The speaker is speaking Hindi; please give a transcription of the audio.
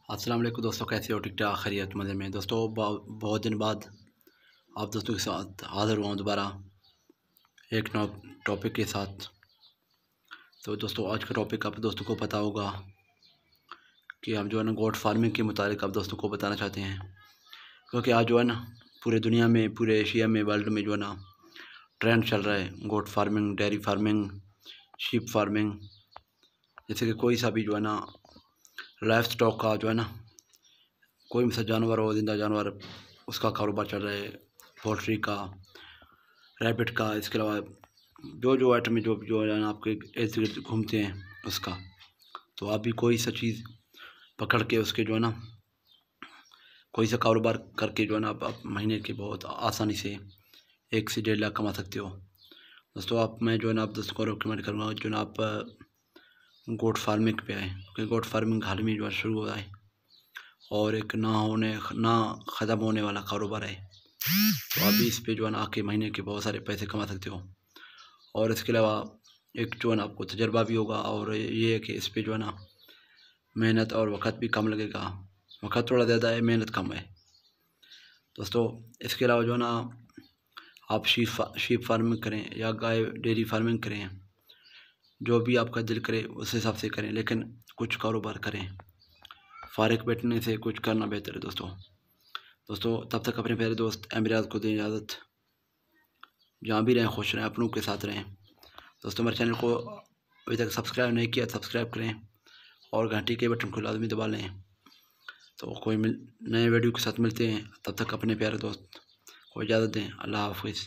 अस्सलाम वालेकुम दोस्तों, कैसे हो? ठीक ठाक, खैरियत, मज़े में। दोस्तों बहुत दिन बाद आप दोस्तों के साथ हाज़िर हुआ हूँ दोबारा एक नए टॉपिक के साथ। तो दोस्तों आज का टॉपिक आप दोस्तों को पता होगा कि हम जो है ना गोट फार्मिंग के मुतालिक आप दोस्तों को बताना चाहते हैं, क्योंकि आज जो है ना पूरे दुनिया में, पूरे एशिया में, वर्ल्ड में जो है ना ट्रेंड चल रहा है goat farming, dairy farming, sheep farming. जैसे कि कोई सा भी जो है ना लाइफ स्टॉक का जो है ना कोई भी सा जानवर हो, जिंदा जानवर, उसका कारोबार चल रहा है। पोल्ट्री का, रैबिट का, इसके अलावा जो आइटम जो है ना आपके इर्द गिर्द घूमते हैं उसका। तो आप भी कोई सा चीज़ पकड़ के उसके जो है ना कोई सा कारोबार करके जो है ना आप महीने के बहुत आसानी से 1 से 1.5 लाख कमा सकते हो। दोस्तों मैं जो है ना आप दोस्तों को रिकमेंड करूँगा जो ना आप गोट फार्मिंग पे आए, क्योंकि गोट फार्मिंग हाल में जो है शुरू हुआ है और एक ना ख़त्म होने वाला कारोबार है। तो आप भी इस पे जो है ना आके महीने के बहुत सारे पैसे कमा सकते हो। और इसके अलावा एक जो है ना आपको तजर्बा भी होगा, और ये है कि इस पे जो है ना मेहनत और वक़्त भी कम लगेगा। वक़्त थोड़ा ज़्यादा है, मेहनत कम है दोस्तों। इसके अलावा जो है ना आप शीप फार्मिंग करें या गाय डेयरी फार्मिंग करें, जो भी आपका दिल करे उस हिसाब से करें, लेकिन कुछ कारोबार करें। फारिग बैठने से कुछ करना बेहतर है दोस्तों। तब तक अपने प्यारे दोस्त अमीरात को दें इजाज़त। जहाँ भी रहें खुश रहें, अपनों के साथ रहें। दोस्तों मेरे चैनल को अभी तक सब्सक्राइब नहीं किया, सब्सक्राइब करें और घंटी के बटन को लाजमी दबा लें। तो कोई नए वीडियो के साथ मिलते हैं, तब तक अपने प्यारे दोस्त को इजाज़त दें। अल्लाह हाफ़िज़।